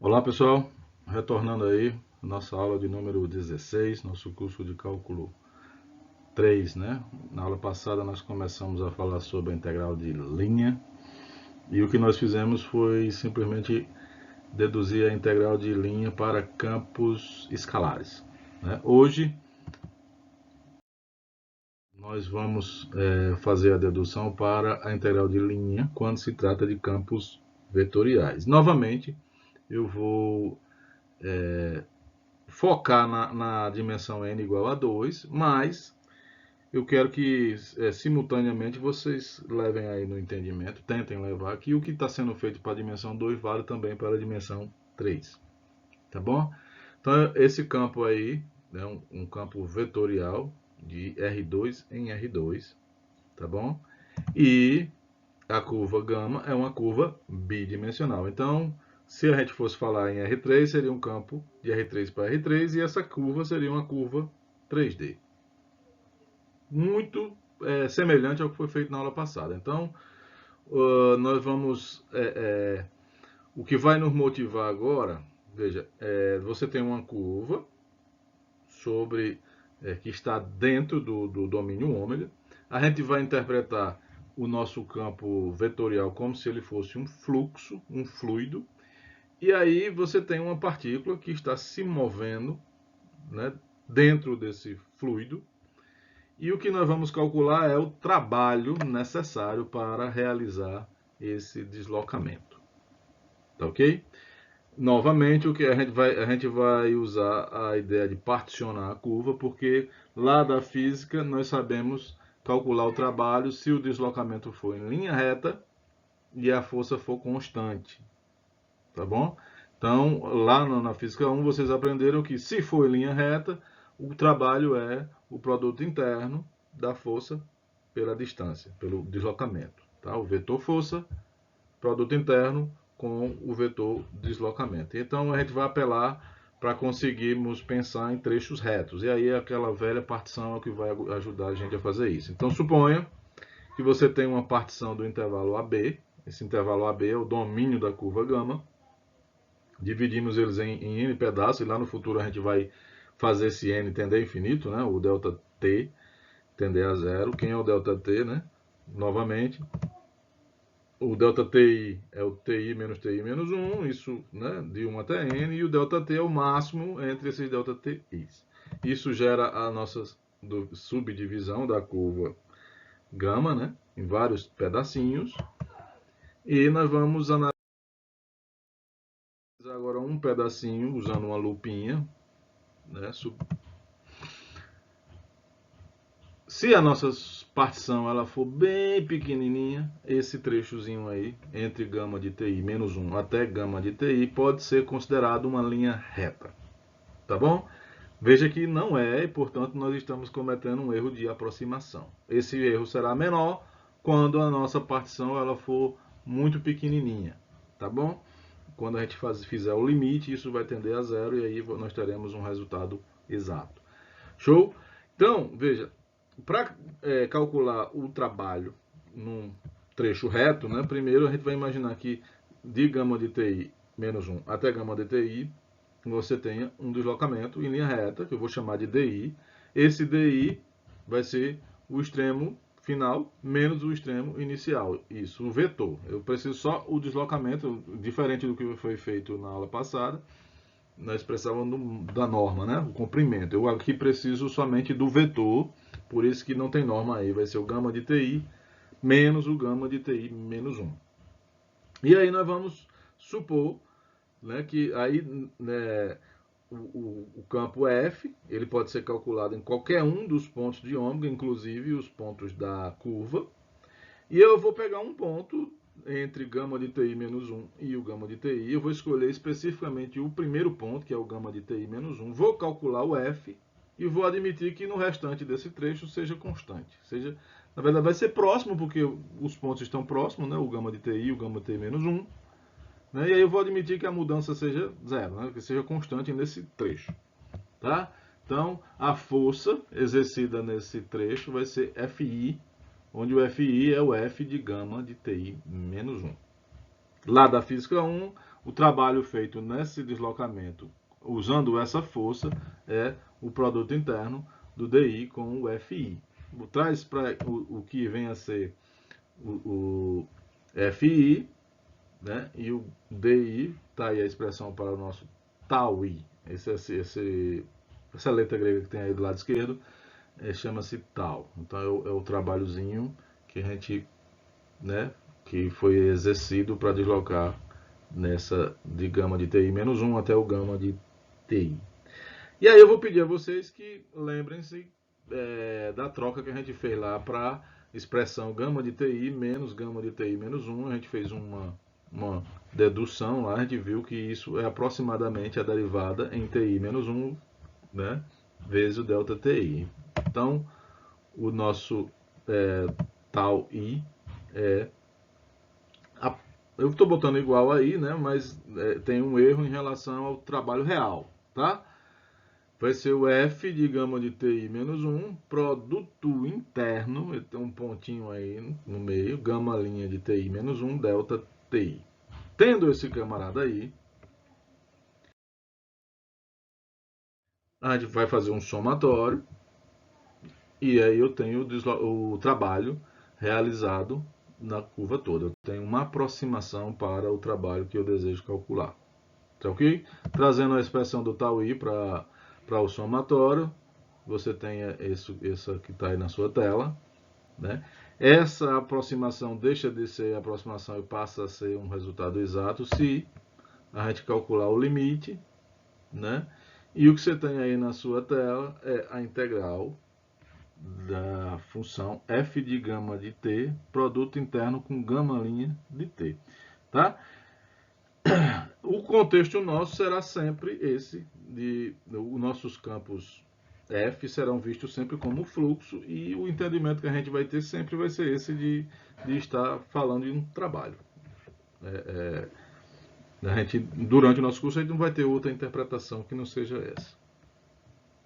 Olá pessoal, retornando aí a nossa aula de número 16, nosso curso de cálculo 3, né? Na aula passada nós começamos a falar sobre a integral de linha e o que nós fizemos foi simplesmente deduzir a integral de linha para campos escalares, né? Hoje nós vamos fazer a dedução para a integral de linha quando se trata de campos vetoriais. Novamente, eu vou focar na dimensão n igual a 2, mas eu quero que simultaneamente vocês levem aí no entendimento, tentem levar que o que está sendo feito para a dimensão 2 vale também para a dimensão 3, tá bom? Então esse campo aí é um campo vetorial de R2 em R2, tá bom? E a curva gama é uma curva bidimensional. Então, se a gente fosse falar em R3, seria um campo de R3 para R3 e essa curva seria uma curva 3D. Muito semelhante ao que foi feito na aula passada. Então, nós vamos... o que vai nos motivar agora, veja, você tem uma curva sobre que está dentro do domínio ômega. A gente vai interpretar o nosso campo vetorial como se ele fosse um fluxo, um fluido. E aí você tem uma partícula que está se movendo, né, dentro desse fluido. E o que nós vamos calcular é o trabalho necessário para realizar esse deslocamento. Tá ok? Novamente, o que a gente vai usar a ideia de particionar a curva, porque lá da física nós sabemos calcular o trabalho se o deslocamento for em linha reta e a força for constante, tá bom? Então, lá na física 1 vocês aprenderam que se for em linha reta, o trabalho é o produto interno da força pela distância, pelo deslocamento, tá? O vetor força produto interno com o vetor deslocamento. Então a gente vai apelar para conseguirmos pensar em trechos retos. E aí aquela velha partição é o que vai ajudar a gente a fazer isso. Então suponha que você tem uma partição do intervalo AB. Esse intervalo AB é o domínio da curva gama. Dividimos eles em n pedaços e lá no futuro a gente vai fazer esse n tender a infinito, né? O delta t tender a zero. Quem é o delta t, né? Novamente, o ΔTi é o TI menos 1, isso, né, de 1 até n, e o ΔT é o máximo entre esses ΔTis. Isso gera a nossa subdivisão da curva gama, né, em vários pedacinhos, e nós vamos analisar agora um pedacinho usando uma lupinha, né, se a nossa partição ela for bem pequenininha, esse trechozinho aí, entre gama de TI menos 1 até gama de TI, pode ser considerado uma linha reta. Tá bom? Veja que não é e, portanto, nós estamos cometendo um erro de aproximação. Esse erro será menor quando a nossa partição ela for muito pequenininha. Tá bom? Quando a gente fizer o limite, isso vai tender a zero e aí nós teremos um resultado exato. Show? Então, veja, para calcular o trabalho num trecho reto, né, primeiro a gente vai imaginar que de gama de TI menos 1 até gama de TI, você tenha um deslocamento em linha reta, que eu vou chamar de DI. Esse DI vai ser o extremo final menos o extremo inicial. Isso, o vetor. Eu preciso só o deslocamento, diferente do que foi feito na aula passada. Nós precisávamos da norma, né? O comprimento. Eu aqui preciso somente do vetor, por isso que não tem norma aí. Vai ser o gama de TI menos o gama de TI menos 1. E aí nós vamos supor, né, que aí, né, o campo F ele pode ser calculado em qualquer um dos pontos de ômega, inclusive os pontos da curva. E eu vou pegar um ponto entre gama de TI menos 1 e o gama de TI. Eu vou escolher especificamente o primeiro ponto, que é o gama de TI menos 1. Vou calcular o F e vou admitir que no restante desse trecho seja constante. Na verdade, vai ser próximo, porque os pontos estão próximos, né? O gama de TI e o gama de TI menos 1. Né? E aí eu vou admitir que a mudança seja zero, né? Que seja constante nesse trecho. Tá? Então, a força exercida nesse trecho vai ser Fi, onde o Fi é o F de gama de TI menos 1. Lá da física 1, o trabalho feito nesse deslocamento, usando essa força, é o produto interno do DI com o FI. Traz para o que vem a ser o FI, né? E o DI, tá aí a expressão para o nosso TAUI. Essa letra grega que tem aí do lado esquerdo chama-se TAU. Então é o trabalhozinho que a gente, né, que foi exercido para deslocar nessa de gama de TI-1 até o gama de TI. E aí eu vou pedir a vocês que lembrem-se da troca que a gente fez lá para expressão gama de TI menos gama de TI menos 1. A gente fez uma dedução lá, a gente viu que isso é aproximadamente a derivada em TI menos 1, né, vezes o delta TI. Então, o nosso tal I é... eu estou botando igual aí, né, mas tem um erro em relação ao trabalho real, tá? Vai ser o F de gama de TI menos 1, produto interno, ele tem um pontinho aí no meio, gama linha de TI menos 1, delta TI. Tendo esse camarada aí, a gente vai fazer um somatório, e aí eu tenho o trabalho realizado na curva toda. Eu tenho uma aproximação para o trabalho que eu desejo calcular. Tá ok? Trazendo a expressão do tau i para o somatório, você tem essa que está aí na sua tela, né? Essa aproximação deixa de ser aproximação e passa a ser um resultado exato se a gente calcular o limite, né? E o que você tem aí na sua tela é a integral da função f de gama de t, produto interno com gama linha de t, tá? O contexto nosso será sempre esse, os nossos campos F serão vistos sempre como fluxo, e o entendimento que a gente vai ter sempre vai ser esse de estar falando de um trabalho. Durante o nosso curso, a gente não vai ter outra interpretação que não seja essa.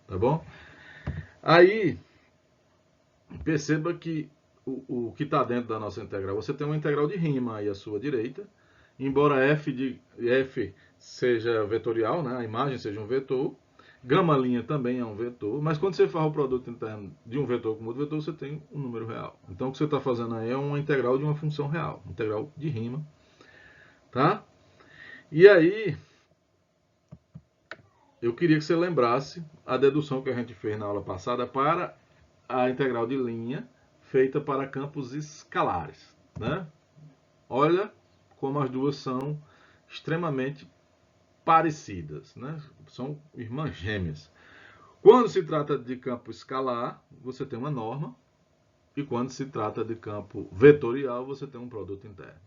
Tá bom? Aí, perceba que o que está dentro da nossa integral, você tem uma integral de rima aí à sua direita, embora f seja vetorial, né, a imagem seja um vetor, gama linha também é um vetor, mas quando você faz o produto interno de um vetor com outro vetor, você tem um número real. Então o que você está fazendo aí é uma integral de uma função real, integral de rima, tá? E aí, eu queria que você lembrasse a dedução que a gente fez na aula passada para a integral de linha feita para campos escalares, né? Olha como as duas são extremamente parecidas, né? São irmãs gêmeas. Quando se trata de campo escalar, você tem uma norma, e quando se trata de campo vetorial, você tem um produto interno.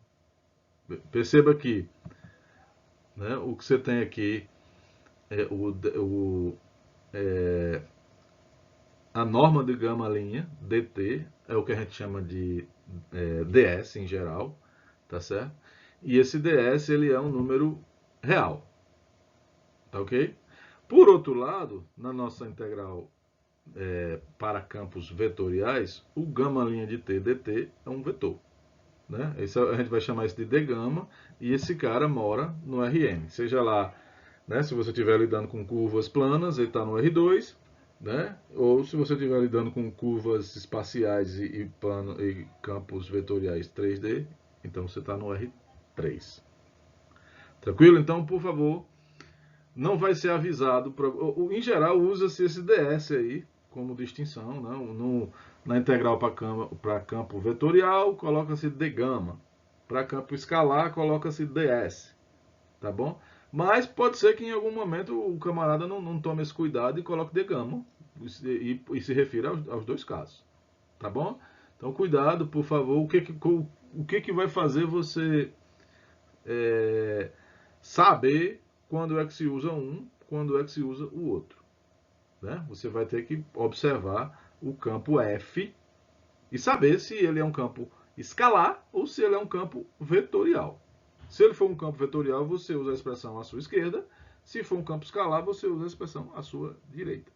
Perceba que, né, o que você tem aqui é a norma de gama linha, dt, é o que a gente chama de ds em geral, tá certo? E esse ds ele é um número real, tá ok? Por outro lado, na nossa integral para campos vetoriais, o gama linha de t dt é um vetor, né? A gente vai chamar isso de d gama, e esse cara mora no Rn, seja lá, né, se você estiver lidando com curvas planas, ele está no R2, né? Ou se você estiver lidando com curvas espaciais e campos vetoriais 3D, então você está no R3. Tranquilo? Então, por favor, não vai ser avisado. Em geral, usa-se esse ds aí como distinção. Né? Na integral para campo vetorial, coloca-se d gama. Para campo escalar, coloca-se ds. Tá bom? Mas pode ser que em algum momento o camarada não tome esse cuidado e coloque d gama e se refira aos dois casos. Tá bom? Então cuidado, por favor. O que vai fazer você saber quando é que se usa um, quando é que se usa o outro? Né? Você vai ter que observar o campo F e saber se ele é um campo escalar ou se ele é um campo vetorial. Se ele for um campo vetorial, você usa a expressão à sua esquerda. Se for um campo escalar, você usa a expressão à sua direita.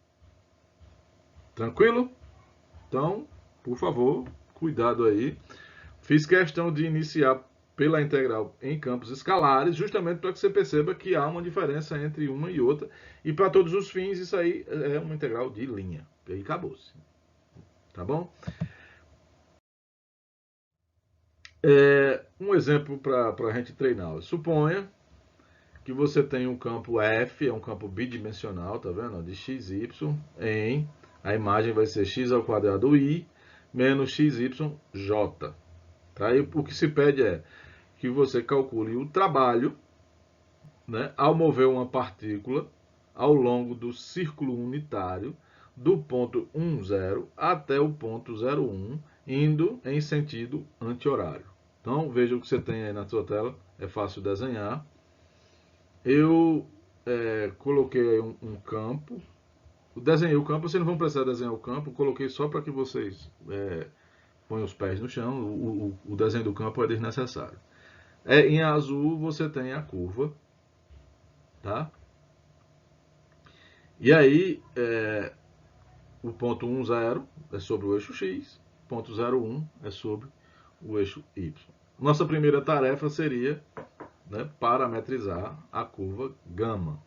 Tranquilo? Então, por favor, cuidado aí. Fiz questão de iniciar pela integral em campos escalares, justamente para que você perceba que há uma diferença entre uma e outra. E para todos os fins, isso aí é uma integral de linha. E aí acabou-se. Tá bom? Um exemplo para a gente treinar. Suponha que você tem um campo F, é um campo bidimensional, tá vendo? De x, y, em a imagem vai ser x ao quadrado i menos xy j. Tá? E o que se pede é que você calcule o trabalho, né, ao mover uma partícula ao longo do círculo unitário do ponto 10 até o ponto 01, indo em sentido anti-horário. Então, veja o que você tem aí na sua tela, é fácil desenhar. Eu coloquei aí um campo, desenhei o campo, vocês não vão precisar desenhar o campo, coloquei só para que vocês ponham os pés no chão, o desenho do campo é desnecessário. Em azul você tem a curva, tá? E aí, o ponto 10 é sobre o eixo x, ponto 01 é sobre o eixo y. Nossa primeira tarefa seria, né, parametrizar a curva gama.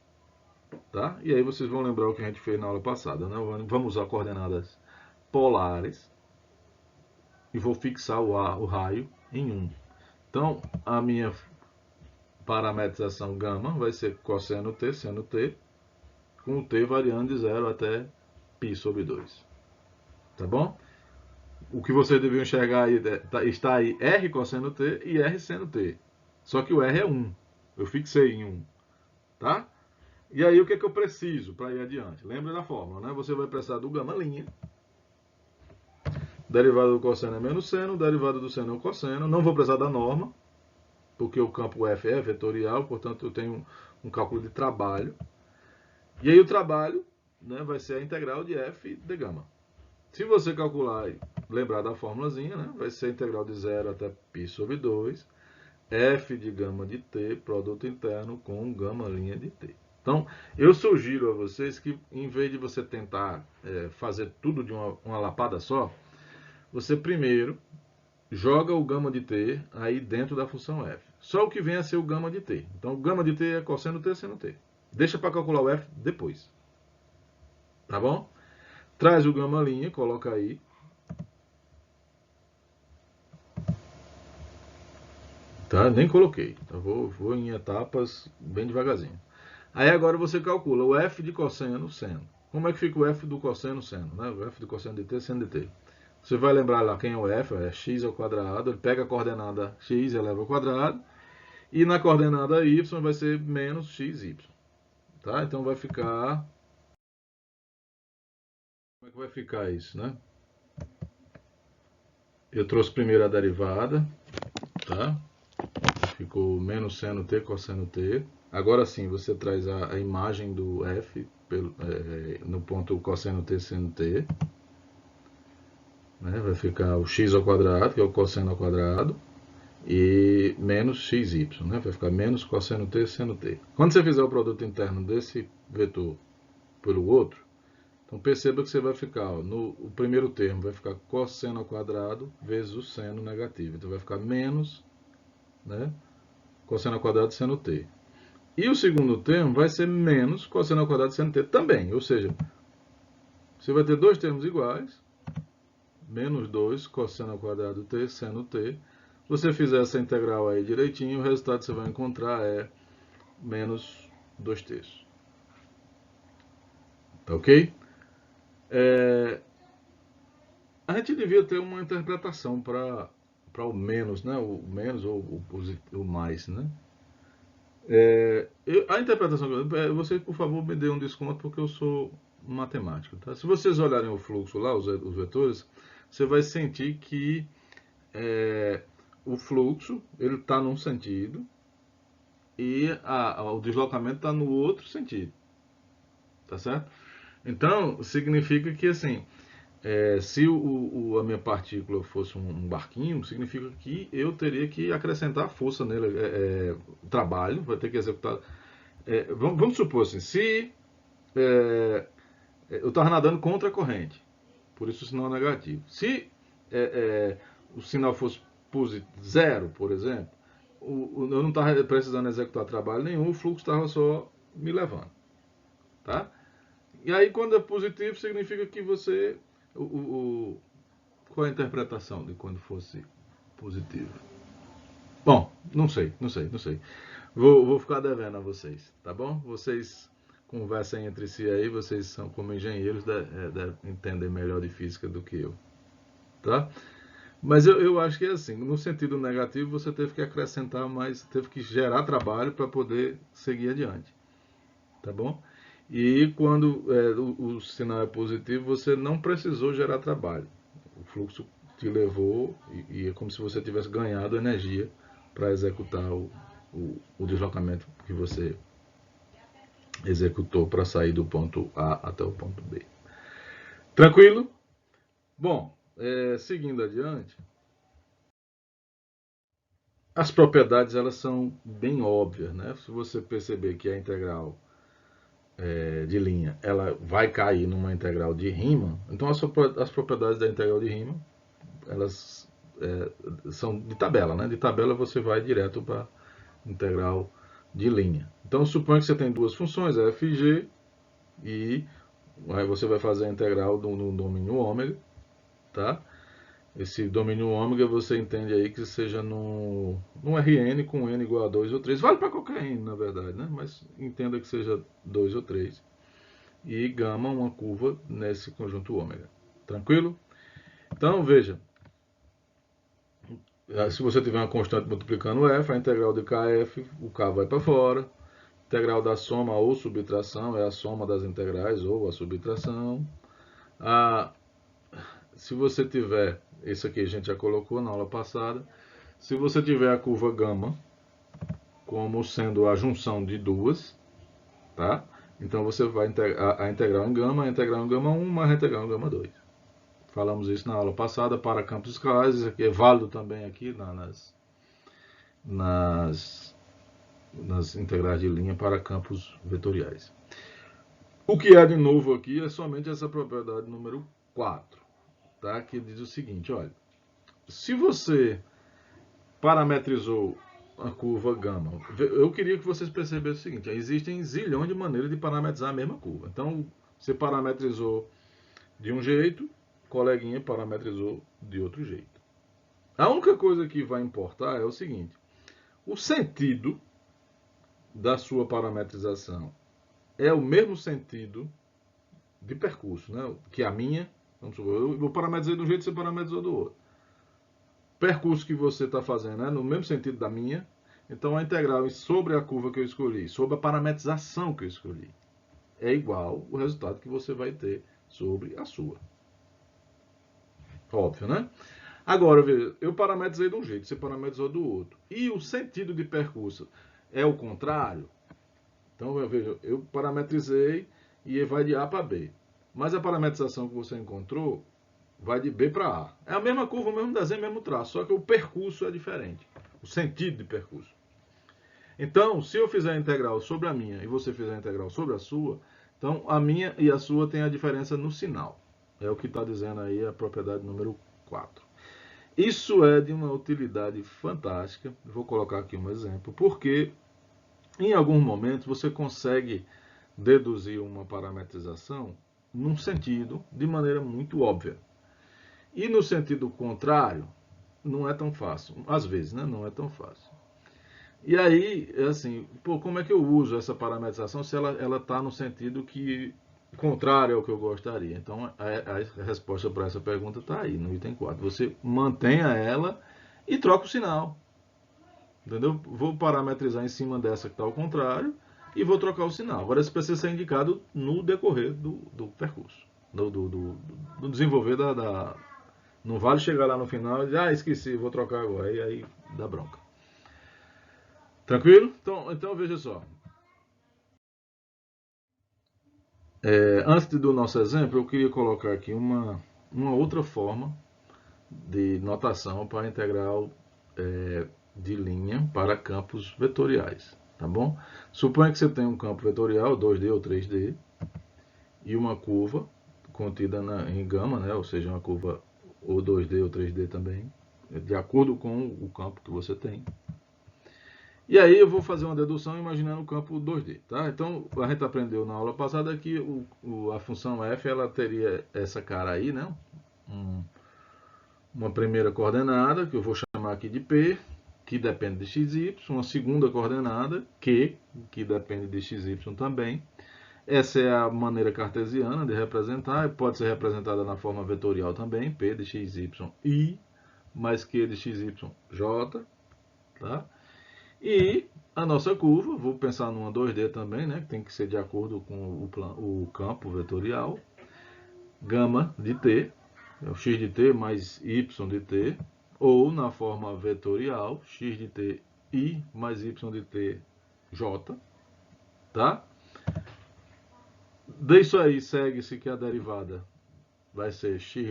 Tá? E aí vocês vão lembrar o que a gente fez na aula passada. Né? Vamos usar coordenadas polares e vou fixar o raio em 1. Então, a minha parametrização gama vai ser cosseno t, seno t, com o t variando de 0 até π sobre 2. Tá bom? O que vocês deviam enxergar aí, está aí r cosseno t e r seno t. Só que o r é 1. Eu fixei em 1. Tá? E aí o que eu preciso para ir adiante? Lembra da fórmula, né? Você vai precisar do gama linha. Derivada do cosseno é menos seno, derivada do seno é o cosseno. Não vou precisar da norma, porque o campo F é vetorial, portanto eu tenho um cálculo de trabalho. E aí o trabalho, né, vai ser a integral de f de gama. Se você calcular e lembrar da formulazinha, né, vai ser a integral de 0 até π sobre 2, f de gama de t, produto interno com gama linha de t. Então, eu sugiro a vocês que, em vez de você tentar fazer tudo de uma lapada só, você primeiro joga o gama de t aí dentro da função f. Só o que vem a ser o gama de t. Então, o gama de t é cosseno t, seno t. Deixa para calcular o f depois. Tá bom? Traz o gama linha, coloca aí. Tá? Nem coloquei. Eu vou em etapas bem devagarzinho. Aí agora você calcula o f de cosseno, seno. Como é que fica o f do cosseno, seno? Né? O f do cosseno de t, seno de t. Você vai lembrar lá quem é o f, é x ao quadrado. Ele pega a coordenada x e eleva ao quadrado. E na coordenada y vai ser menos xy. Tá? Então vai ficar... Como é que vai ficar isso, né? Eu trouxe primeiro a derivada, tá? Ficou menos seno t, cosseno t. Agora sim, você traz a imagem do f no ponto cosseno t, seno t. Né? Vai ficar o x ao quadrado, que é o cosseno ao quadrado, e menos xy. Né? Vai ficar menos cosseno t, seno t. Quando você fizer o produto interno desse vetor pelo outro, então perceba que você vai ficar, ó, o primeiro termo vai ficar cosseno ao quadrado vezes o seno negativo. Então vai ficar menos, né, cosseno ao quadrado seno t. E o segundo termo vai ser menos cosseno ao quadrado seno t também. Ou seja, você vai ter dois termos iguais, menos 2 cosseno ao quadrado t seno t. Se você fizer essa integral aí direitinho, o resultado que você vai encontrar é menos 2/3. Tá ok? A gente devia ter uma interpretação para o menos, né? O menos ou o mais, né? A interpretação que você, por favor, me dê um desconto porque eu sou matemático, tá? Se vocês olharem o fluxo lá, os vetores, você vai sentir que o fluxo ele está num sentido e o deslocamento está no outro sentido, tá certo? Então significa que assim, se a minha partícula fosse um barquinho, significa que eu teria que acrescentar força nele, trabalho, vai ter que executar. Vamos supor assim, se eu estava nadando contra a corrente, por isso o sinal é negativo. Se o sinal fosse zero, por exemplo, eu não estava precisando executar trabalho nenhum, o fluxo estava só me levando. Tá? E aí, quando é positivo, significa que você... qual é a interpretação de quando fosse positivo? Bom, não sei. Vou ficar devendo a vocês, tá bom? Vocês conversem entre si aí, vocês são como engenheiros, entendem melhor de física do que eu, tá? Mas eu acho que é assim, no sentido negativo você teve que acrescentar mais, teve que gerar trabalho para poder seguir adiante, tá bom? E quando o sinal é positivo, você não precisou gerar trabalho. O fluxo te levou e é como se você tivesse ganhado energia para executar o deslocamento que você executou para sair do ponto A até o ponto B. Tranquilo? Bom, seguindo adiante, as propriedades elas são bem óbvias, né? Se você perceber que a integral de linha ela vai cair numa integral de Riemann, então as propriedades da integral de Riemann elas são de tabela, né? De tabela você vai direto para integral de linha. Então suponha que você tem duas funções, f e g, e aí você vai fazer a integral no domínio ômega, tá? Esse domínio ômega você entende aí que seja no Rn com n igual a 2 ou 3. Vale para qualquer n, na verdade, né? Mas entenda que seja 2 ou 3. E gama uma curva nesse conjunto ômega. Tranquilo? Então, veja. Se você tiver uma constante multiplicando f, a integral de kf, o k vai para fora. A integral da soma ou subtração é a soma das integrais ou a subtração. Se você tiver, isso aqui a gente já colocou na aula passada, se você tiver a curva gama como sendo a junção de duas, tá? Então você vai a integral em gama 1 mais a integral em gama 2. Falamos isso na aula passada para campos escalares, isso aqui é válido também aqui nas integrais de linha para campos vetoriais. O que é de novo aqui é somente essa propriedade número 4, tá? Que diz o seguinte, olha, se você parametrizou a curva gama, eu queria que vocês percebessem o seguinte, existem zilhões de maneiras de parametrizar a mesma curva. Então, você parametrizou de um jeito, o coleguinha parametrizou de outro jeito. A única coisa que vai importar é o seguinte, o sentido da sua parametrização é o mesmo sentido de percurso, né? Que a minha, vamos supor, eu parametrizei de um jeito, você parametrizou do outro. Percurso que você está fazendo é no mesmo sentido da minha, então a integral sobre a curva que eu escolhi, sobre a parametrização que eu escolhi, é igual o resultado que você vai ter sobre a sua. Óbvio, né? Agora, veja, eu parametrizei de um jeito, você parametrizou do outro. E o sentido de percurso é o contrário. Então, veja, eu parametrizei e vai de A para B. Mas a parametrização que você encontrou vai de B para A. É a mesma curva, o mesmo desenho, o mesmo traço, só que o percurso é diferente. O sentido de percurso. Então, se eu fizer a integral sobre a minha e você fizer a integral sobre a sua, então a minha e a sua tem a diferença no sinal. É o que está dizendo aí a propriedade número 4. Isso é de uma utilidade fantástica. Vou colocar aqui um exemplo, porque em alguns momentos você consegue deduzir uma parametrização num sentido de maneira muito óbvia. E no sentido contrário, não é tão fácil. Às vezes, né? Não é tão fácil. E aí, assim, pô, como é que eu uso essa parametrização se ela está no sentido que contrário ao que eu gostaria? Então, a resposta para essa pergunta está aí, no item 4. Você mantenha ela e troca o sinal. Entendeu? Vou parametrizar em cima dessa que está ao contrário e vou trocar o sinal. Agora, isso precisa ser indicado no decorrer do percurso, do desenvolver da... Não vale chegar lá no final e dizer, esqueci, vou trocar agora. E aí dá bronca. Tranquilo? Então veja só. Antes do nosso exemplo, eu queria colocar aqui uma outra forma de notação para a integral de linha para campos vetoriais. Tá bom? Suponha que você tem um campo vetorial, 2D ou 3D, e uma curva contida em gama, né? Ou seja, uma curva ou 2D ou 3D também, de acordo com o campo que você tem. E aí eu vou fazer uma dedução imaginando o campo 2D, tá? Então a gente aprendeu na aula passada que a função f ela teria essa cara aí, né? Um, uma primeira coordenada, que eu vou chamar aqui de P, que depende de x e y, uma segunda coordenada, Q, que depende de x e y também. Essa é a maneira cartesiana de representar, pode ser representada na forma vetorial também, P de x, y, I, mais Q de x, y, J, tá? E a nossa curva, vou pensar numa 2D também, né, que tem que ser de acordo com o campo vetorial, gama de t, é o x de t mais y de t, ou na forma vetorial, x de t i mais y de t j, tá? Disso aí segue-se que a derivada vai ser x'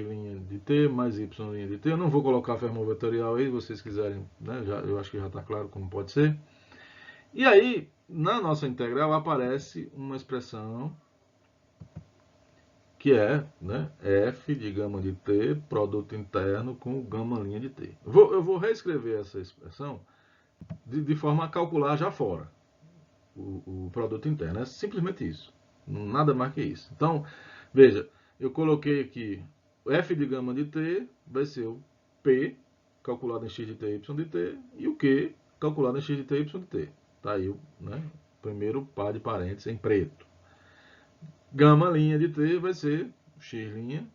de t mais y' de t. Eu não vou colocar a forma vetorial aí, se vocês quiserem, né? Eu acho que já está claro como pode ser. E aí, na nossa integral, aparece uma expressão que é, né, f de gama de t, produto interno com gama' de t. Eu vou reescrever essa expressão de forma a calcular já fora o produto interno. É simplesmente isso. Nada mais que isso. Então, veja, eu coloquei aqui f de gama de t vai ser o p calculado em x de t, y de t, e o q calculado em x de t, y de t. Tá aí, né, o primeiro par de parênteses em preto. Gama' de t vai ser x', y'.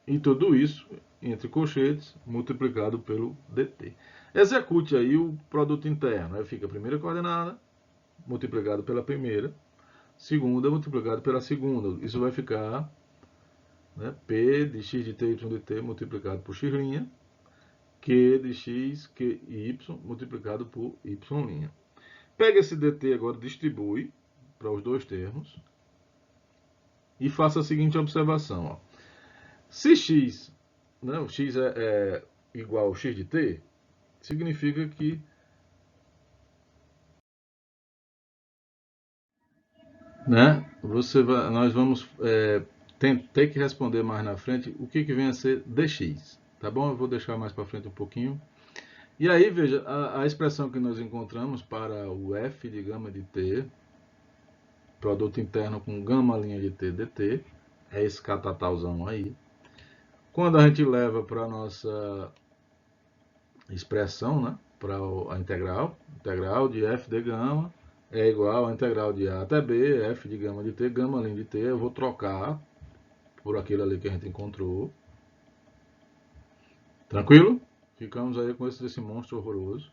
E tudo isso, entre colchetes, multiplicado pelo dt. Execute aí o produto interno. Aí fica a primeira coordenada, multiplicado pela primeira, segunda multiplicado pela segunda. Isso vai ficar, né, P de x de t, y de t multiplicado por x', Q de x, Q e y multiplicado por y'. Pega esse dt agora, distribui para os dois termos e faça a seguinte observação. Ó. Se x, né, o x é igual ao x de t, significa que né, nós vamos ter que responder mais na frente o que vem a ser dx. Tá bom? Eu vou deixar mais para frente um pouquinho. E aí, veja, a expressão que nós encontramos para o f de gama de t, produto interno com gama' de t dt, é esse catatalzão aí. Quando a gente leva para a nossa expressão, né, para a integral de f de gama é igual à integral de a até b, f de gama de t, gama' de t, eu vou trocar por aquilo ali que a gente encontrou. Tranquilo? Ficamos aí com esse monstro horroroso.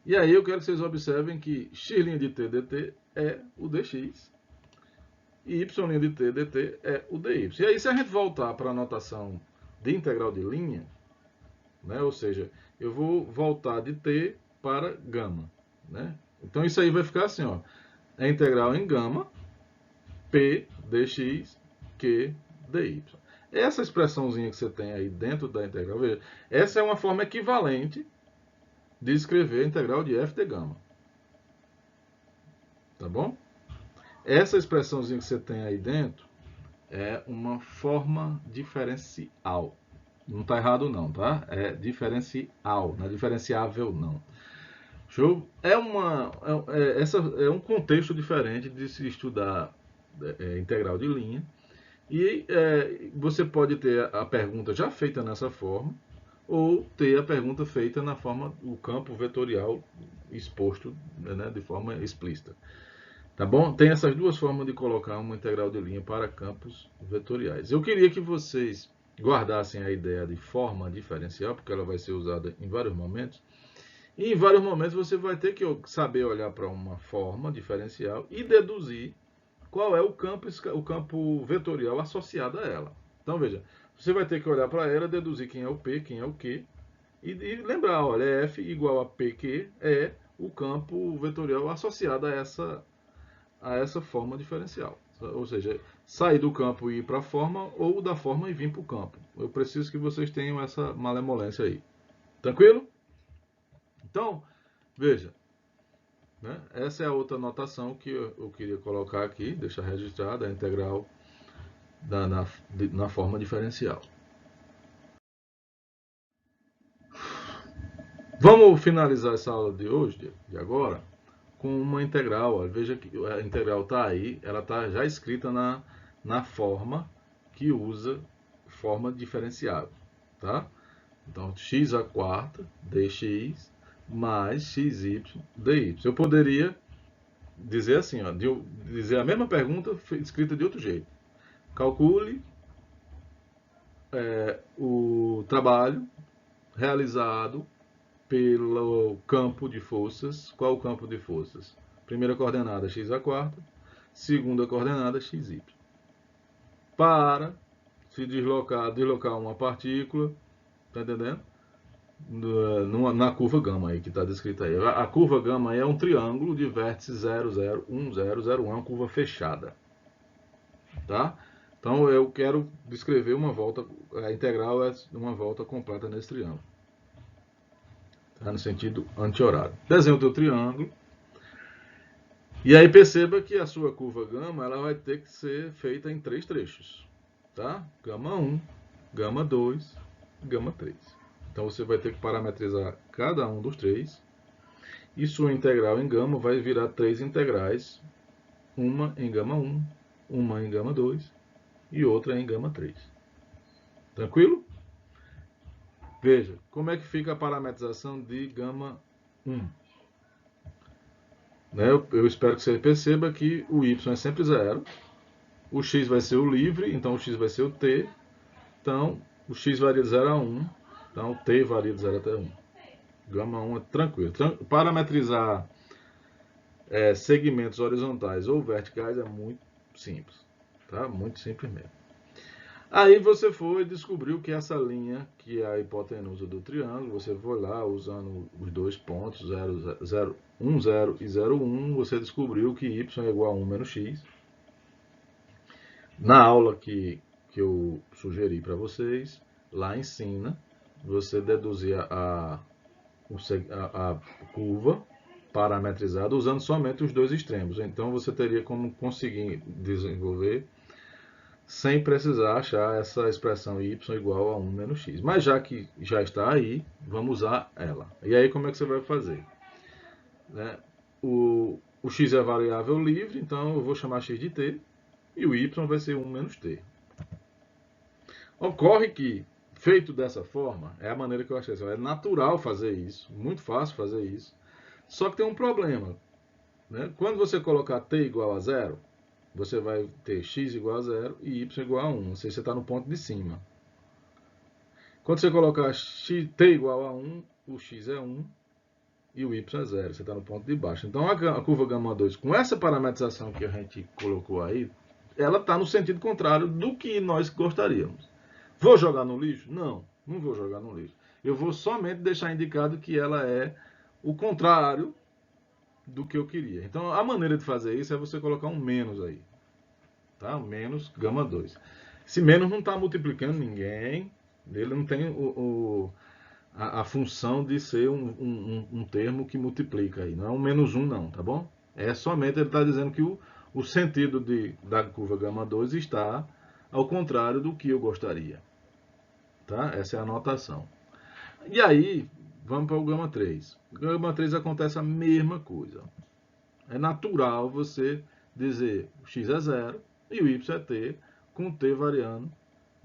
E aí eu quero que vocês observem que x' de t dt é o dx e y' de t dt é o dy. E aí se a gente voltar para a notação de integral de linha, né, ou seja, eu vou voltar de t para gama. Né? Então isso aí vai ficar assim, ó, é integral em gama, p dx, q dy. Essa expressãozinha que você tem aí dentro da integral, veja, essa é uma forma equivalente de escrever a integral de f de gama. Tá bom? Essa expressãozinha que você tem aí dentro é uma forma diferencial. Não está errado não, tá? É diferencial, não é diferenciável não. Show? Essa é um contexto diferente de se estudar integral de linha. E você pode ter a pergunta já feita nessa forma, ou ter a pergunta feita na forma, o campo vetorial exposto, né, de forma explícita. Tá bom? Tem essas duas formas de colocar uma integral de linha para campos vetoriais. Eu queria que vocês guardassem a ideia de forma diferencial, porque ela vai ser usada em vários momentos. E em vários momentos você vai ter que saber olhar para uma forma diferencial e deduzir qual é o campo vetorial associado a ela. Então veja, você vai ter que olhar para ela, deduzir quem é o P, quem é o Q, e lembrar, olha, F igual a PQ é o campo vetorial associado a essa forma diferencial. Ou seja, sair do campo e ir para a forma, ou da forma e vir para o campo. Eu preciso que vocês tenham essa malemolência aí. Tranquilo? Então, veja, né? Essa é a outra notação que eu queria colocar aqui, deixar registrada, a integral na forma diferencial. Vamos finalizar essa aula de hoje, de agora, com uma integral. Ó. Veja que a integral está aí, ela está já escrita na forma que usa forma diferenciável, tá? Então, x à quarta dx mais xy dy. Eu poderia dizer assim, ó, dizer a mesma pergunta escrita de outro jeito. Calcule o trabalho realizado pelo campo de forças. Qual o campo de forças? Primeira coordenada x à quarta, segunda coordenada xy. Para se deslocar uma partícula, tá entendendo? Na curva gama aí que está descrita aí. A curva gama aí é um triângulo de vértices 0, 0, 1, 0, 0, 1, é uma curva fechada, tá? Então eu quero descrever uma volta, a integral é uma volta completa nesse triângulo, tá? No sentido anti-horário. Desenho o teu triângulo. E aí perceba que a sua curva gama ela vai ter que ser feita em 3 trechos, tá? Gama 1, gama 2, gama 3. Então você vai ter que parametrizar cada um dos 3. E sua integral em gama vai virar 3 integrais, uma em gama 1, uma em gama 2 e outra em gama 3. Tranquilo? Veja, como é que fica a parametrização de gama 1. Eu espero que você perceba que o y é sempre 0, o x vai ser o livre, então o x vai ser o t, então o x varia de 0 a 1, então o t varia de 0 até 1. Gama 1 é tranquilo. Parametrizar segmentos horizontais ou verticais é muito simples, tá? Muito simples mesmo. Aí você foi e descobriu que essa linha, que é a hipotenusa do triângulo, você foi lá usando os dois pontos, 0, 0, 1, 0 e 0, 1, você descobriu que y é igual a 1 menos x. Na aula que eu sugeri para vocês, lá ensina você deduzir a curva parametrizada usando somente os dois extremos. Então você teria como conseguir desenvolver sem precisar achar essa expressão y igual a 1 menos x. Mas já que já está aí, vamos usar ela. E aí como é que você vai fazer? O x é a variável livre, então eu vou chamar x de t, e o y vai ser 1 menos t. Ocorre que, feito dessa forma, é a maneira que eu achei. É natural fazer isso, muito fácil fazer isso, só que tem um problema. Quando você colocar t igual a 0, você vai ter x igual a 0 e y igual a 1. Ou seja, você está no ponto de cima. Quando você colocar t igual a 1, o x é 1 e o y é 0. Você está no ponto de baixo. Então, a curva gama 2, com essa parametrização que a gente colocou aí, ela está no sentido contrário do que nós gostaríamos. Vou jogar no lixo? Não, não vou jogar no lixo. Eu vou somente deixar indicado que ela é o contrário do que eu queria. Então, a maneira de fazer isso é você colocar um menos aí. Tá? Menos gama 2. Esse menos não está multiplicando ninguém. Ele não tem a função de ser um termo que multiplica aí. Não é um menos 1 não, tá bom? É somente ele está dizendo que o sentido da curva gama 2 está ao contrário do que eu gostaria. Tá? Essa é a anotação. E aí, vamos para o gama 3. Gama 3 acontece a mesma coisa. É natural você dizer o x é 0 e o y é t, com t variando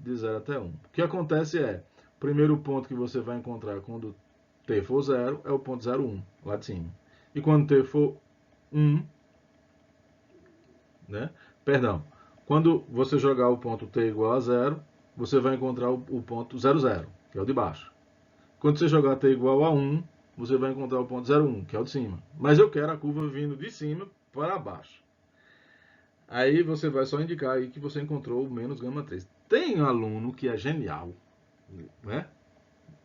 de 0 até 1. O que acontece é, o primeiro ponto que você vai encontrar quando t for 0 é o ponto 0, 1, lá de cima. E quando t for 1, perdão, quando você jogar o ponto t igual a 0, você vai encontrar o ponto 0, 0, que é o de baixo. Quando você jogar t igual a 1, você vai encontrar o ponto 0, 1, que é o de cima. Mas eu quero a curva vindo de cima para baixo. Aí você vai só indicar aí que você encontrou o menos gama 3. Tem um aluno que é genial, né?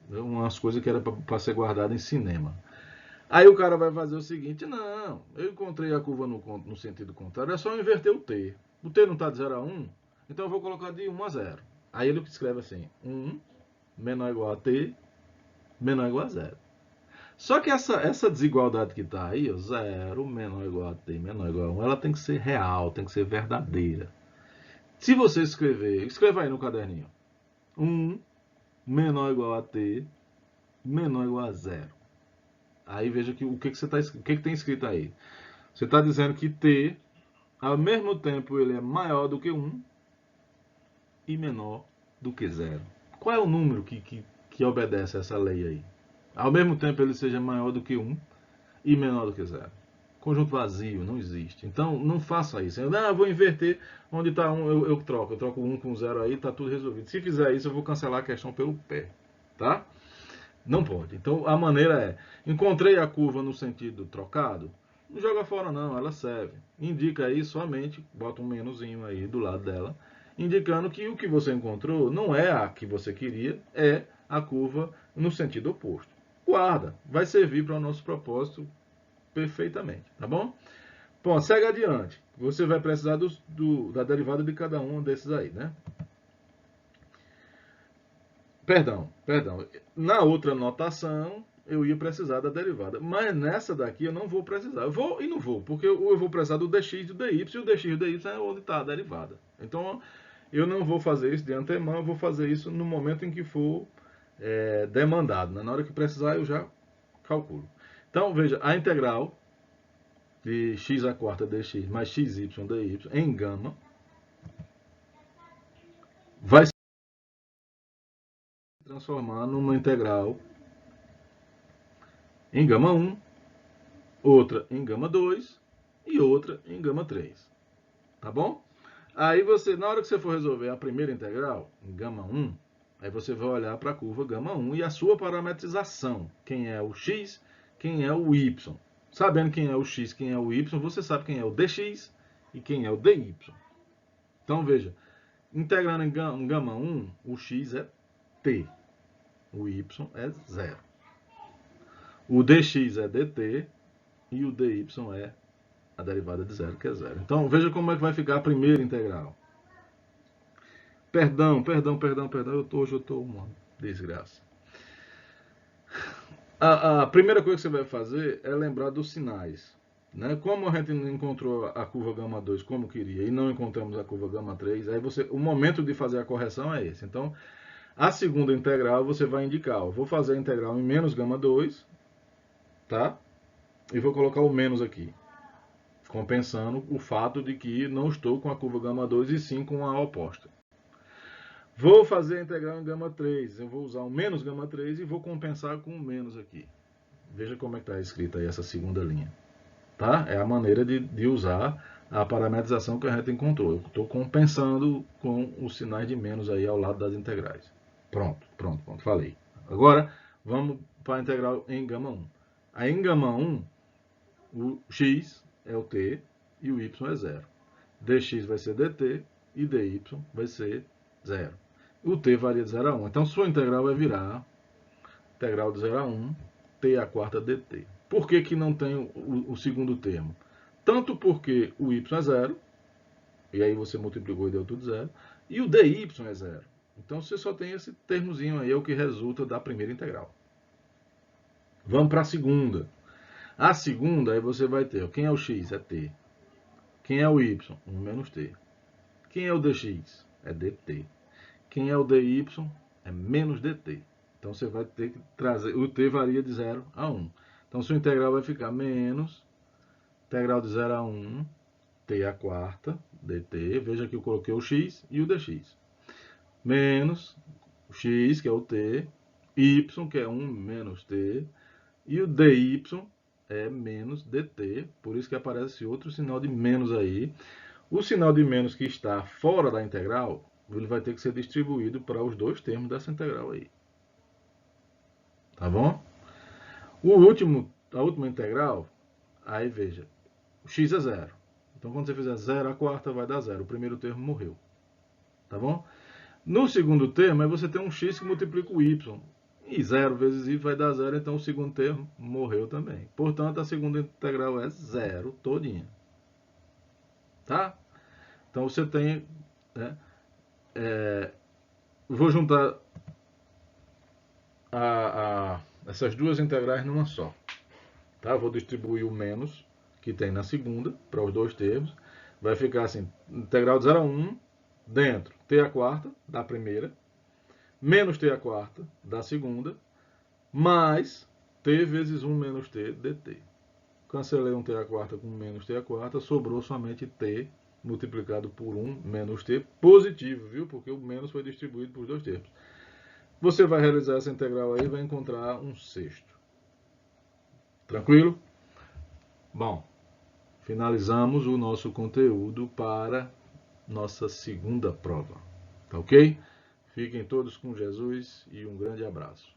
Umas coisas que era para ser guardada em cinema. Aí o cara vai fazer o seguinte, não, eu encontrei a curva no sentido contrário, é só inverter o t. O t não está de 0 a 1, então eu vou colocar de 1 a 0. Aí ele escreve assim, 1 menor ou igual a t, menor ou igual a 0. Só que essa desigualdade que está aí, 0 menor ou igual a t, menor ou igual a 1, ela tem que ser real, tem que ser verdadeira. Se você escreva aí no caderninho, 1 menor ou igual a t, menor ou igual a 0. Aí veja que, o que tem escrito aí. Você está dizendo que t, ao mesmo tempo, ele é maior do que 1 e menor do que 0. Qual é o número que obedece a essa lei aí? Ao mesmo tempo, ele seja maior do que 1 e menor do que 0. Conjunto vazio, não existe. Então, não faça isso. Eu vou inverter onde está 1, eu troco 1 com 0 aí, está tudo resolvido. Se fizer isso, eu vou cancelar a questão pelo pé. Tá? Não pode. Então, a maneira é, encontrei a curva no sentido trocado, não joga fora não, ela serve. Indica aí somente, bota um menuzinho aí do lado dela, indicando que o que você encontrou não é a que você queria, é a curva no sentido oposto. Guarda, vai servir para o nosso propósito perfeitamente, tá bom? Bom, segue adiante. Você vai precisar da derivada de cada um desses aí, né? Perdão. Na outra notação, eu ia precisar da derivada. Mas nessa daqui eu não vou precisar. Eu vou e não vou, porque eu vou precisar do dx e do dy, e o dx e o dy é onde está a derivada. Então, eu não vou fazer isso de antemão, eu vou fazer isso no momento em que for demandado. Né? Na hora que precisar, eu já calculo. Então, veja, a integral de x à quarta dx mais xy dy em gama vai se transformar numa integral em gama 1, outra em gama 2 e outra em gama 3. Tá bom? Aí você, na hora que você for resolver a primeira integral, em gama 1, aí você vai olhar para a curva gama 1 e a sua parametrização. Quem é o x, quem é o y. Sabendo quem é o x, quem é o y, você sabe quem é o dx e quem é o dy. Então veja, integrando em gama 1, o x é t, o y é 0. O dx é dt e o dy é a derivada de 0, que é 0. Então, veja como é que vai ficar a primeira integral. Perdão. Hoje eu estou uma desgraça. A primeira coisa que você vai fazer é lembrar dos sinais. Né? Como a gente não encontrou a curva gama 2 como queria e não encontramos a curva gama 3, aí o momento de fazer a correção é esse. Então, a segunda integral você vai indicar, vou fazer a integral em menos gama 2, tá? E vou colocar o menos aqui, compensando o fato de que não estou com a curva gama 2 e sim com a oposta. Vou fazer a integral em gama 3, eu vou usar o menos gama 3 e vou compensar com o menos aqui. Veja como é que está escrita aí essa segunda linha. Tá? É a maneira de usar a parametrização que a gente encontrou. Eu estou compensando com os sinais de menos aí ao lado das integrais. Pronto, falei. Agora, vamos para a integral em gama 1. Aí em gama 1, o x é o t e o y é 0. dx vai ser dt e dy vai ser 0. O t varia de 0 a 1. Então, sua integral vai virar integral de 0 a 1, t à quarta dt. Por que não tem o segundo termo? Tanto porque o y é 0, e aí você multiplicou e deu tudo 0, e o dy é 0. Então, você só tem esse termozinho aí, é o que resulta da primeira integral. Vamos para a segunda. A segunda, aí você vai ter, quem é o x? É t. Quem é o y? 1 menos t. Quem é o dx? É dt. Quem é o dy? É menos dt. Então, você vai ter que trazer, o t varia de 0 a 1. Então, sua integral vai ficar menos, integral de 0 a 1, t à quarta, dt. Veja que eu coloquei o x e o dx. Menos o x, que é o t, y, que é 1 menos t, e o dy é menos dt, por isso que aparece outro sinal de menos aí. O sinal de menos que está fora da integral, ele vai ter que ser distribuído para os dois termos dessa integral aí. Tá bom? A última integral, aí veja, o x é 0. Então, quando você fizer 0 à quarta, vai dar 0. O primeiro termo morreu. Tá bom? No segundo termo, aí você tem um x que multiplica o y. E 0 vezes y vai dar 0, então o segundo termo morreu também. Portanto, a segunda integral é 0 todinha. Tá? Então, você tem... Né, vou juntar essas duas integrais numa só. Tá? Vou distribuir o menos que tem na segunda para os dois termos. Vai ficar assim, integral de 0 a 1, dentro t à quarta da primeira, menos t à quarta da segunda, mais t vezes 1 menos t dt. Cancelei um t à quarta com menos t à quarta, sobrou somente t multiplicado por 1 menos t positivo, viu? Porque o menos foi distribuído por dois termos. Você vai realizar essa integral aí e vai encontrar um sexto. Tranquilo? Bom, finalizamos o nosso conteúdo para nossa segunda prova. Tá ok? Fiquem todos com Jesus e um grande abraço.